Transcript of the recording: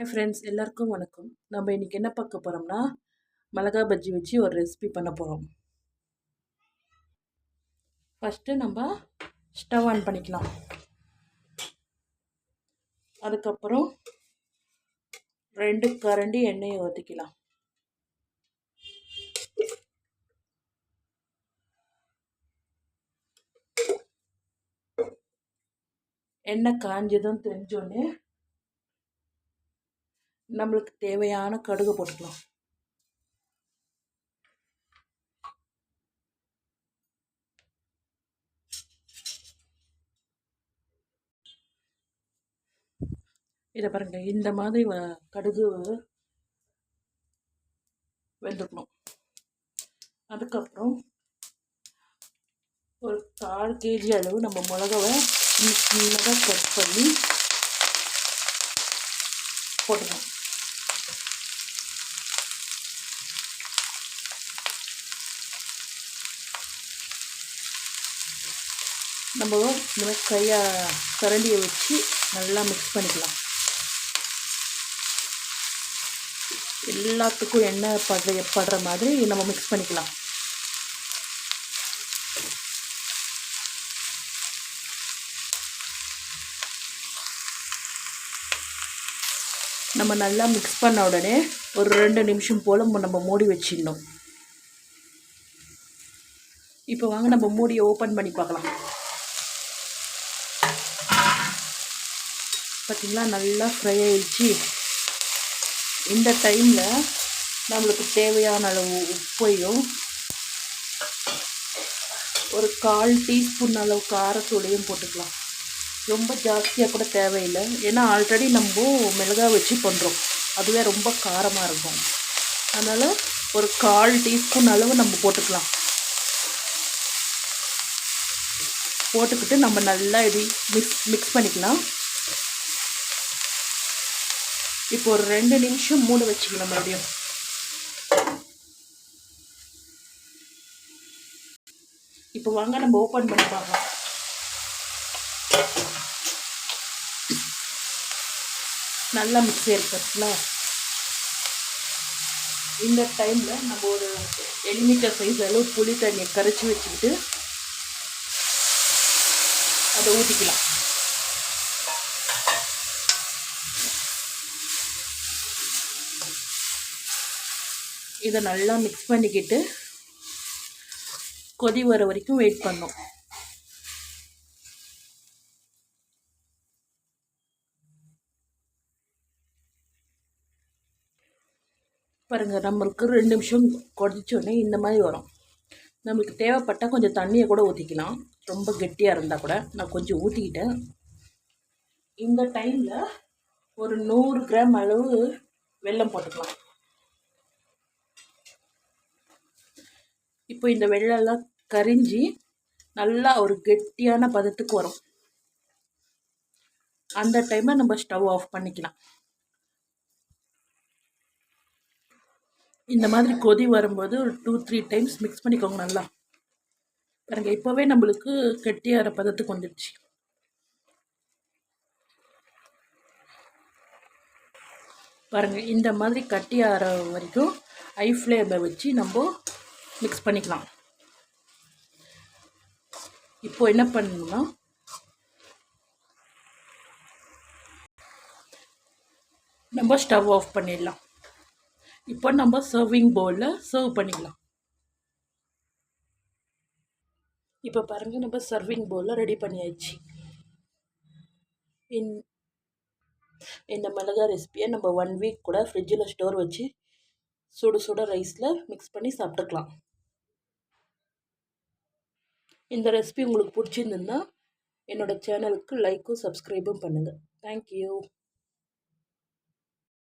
Hi friends, எல்லாருக்கும் வணக்கம். நம்ம இன்றைக்கி என்ன பார்க்க போகிறோம்னா, மிளகா பஜ்ஜி வச்சு ஒரு ரெசிபி பண்ண போகிறோம். ஃபஸ்ட்டு நம்ம ஸ்டவ் ஆன் பண்ணிக்கலாம். அதுக்கப்புறம் 2 கரண்டி எண்ணெயை ஊற்றிக்கலாம். எண்ணெய் காஞ்சதும் தெரிஞ்சோடனே நம்மளுக்கு தேவையான கடுகு போட்டுக்கலாம். இதை பாருங்க, இந்த மாதிரி கடுகு வெந்துக்கணும். அதுக்கப்புறம் ஒரு 1/4 kg அளவு நம்ம மிளகாவை சின்னதாக கட் பண்ணி போட்டுக்கணும். நம்ம இந்த மாதிரி கரண்டியை வச்சு நல்லா மிக்ஸ் பண்ணிக்கலாம். எல்லாத்துக்கும் எண்ணெய் படுற மாதிரி நம்ம மிக்ஸ் பண்ணிக்கலாம். நம்ம நல்லா மிக்ஸ் பண்ண உடனே ஒரு 2 நிமிஷம் போல் நம்ம மூடி வச்சிடணும். இப்போ வாங்க நம்ம மூடியை ஓப்பன் பண்ணி பார்க்கலாம். பார்த்திங்களா, நல்லா ஃப்ரை ஆயிடுச்சு. இந்த டைமில் நம்மளுக்கு தேவையான அளவு உப்பையும் ஒரு 1/4 டீஸ்பூன் அளவு காரத்தூளையும் போட்டுக்கலாம். ரொம்ப ஜாஸ்தியாக கூட தேவையில்லை, ஏன்னா ஆல்ரெடி நம்ம மிளகாய் வச்சு பண்ணுறோம், அதுவே ரொம்ப காரமாக இருக்கும். அதனால் ஒரு 1/4 டீஸ்பூன் அளவு நம்ம போட்டுக்கலாம். போட்டுக்கிட்டு நம்ம நல்லா இது மிக்ஸ் பண்ணிக்கலாம். இப்போ ஒரு 2 நிமிஷம் மூட வச்சுக்கலாம். மறுபடியும் இப்போ வாங்க நம்ம ஓப்பன் பண்ணி பார்க்கலாம். நல்லா மிக்ஸ் ஆயிருக்குங்களா. இந்த டைமில் நம்ம ஒரு 1 லிட்டர் சைஸ் அளவு புளி தண்ணியை கரைச்சி வச்சுக்கிட்டு அதை ஊற்றிக்கலாம். இதை நல்லா மிக்ஸ் பண்ணிக்கிட்டு கொதி வர வரைக்கும் வெயிட் பண்ணோம். பாருங்கள், நம்மளுக்கு 2 நிமிஷம் கொதிச்சோடனே இந்த மாதிரி வரும். நம்மளுக்கு தேவைப்பட்டால் கொஞ்சம் தண்ணியை கூட ஊற்றிக்கலாம். ரொம்ப கெட்டியாக இருந்தால் கூட நான் கொஞ்சம் ஊற்றிக்கிட்டேன். இந்த டைமில் ஒரு 100 கிராம் அளவு வெல்லம் போட்டுக்கலாம். இப்போ இந்த வெள்ளம்லாம் கரிஞ்சி நல்லா ஒரு கெட்டியான பதத்துக்கு வரும். அந்த டைமில் நம்ம ஸ்டவ் ஆஃப் பண்ணிக்கலாம். இந்த மாதிரி கொதி வரும்போது ஒரு 2-3 டைம்ஸ் மிக்ஸ் பண்ணிக்கோங்க நல்லா. பாருங்க, இப்போவே நம்மளுக்கு கெட்டியாகிற பதத்துக்கு வந்துடுச்சு. பாருங்கள், இந்த மாதிரி கட்டியாகிற வரைக்கும் ஹை ஃப்ளேமில் வச்சு நம்ம மிக்ஸ் பண்ணிக்கலாம். இப்போ என்ன பண்ணணும்னா, நம்ம ஸ்டவ் ஆஃப் பண்ணிடலாம். இப்போ நம்ம சர்விங் பவுலில் சர்வ் பண்ணிக்கலாம். இப்போ பாருங்கள், நம்ம சர்விங் பவுலில் ரெடி பண்ணியாச்சு. இந்த மிளகா ரெசிபியை நம்ம 1 வீக் கூட ஃப்ரிட்ஜில் ஸ்டோர் வச்சு சுட ரைஸில் மிக்ஸ் பண்ணி சாப்பிட்டுக்கலாம். இந்த ரெசிபி உங்களுக்கு பிடிச்சிருந்துன்னா என்னோடய சேனலுக்கு லைக்கும் சப்ஸ்கிரைபும் பண்ணுங்கள். தேங்க்யூ.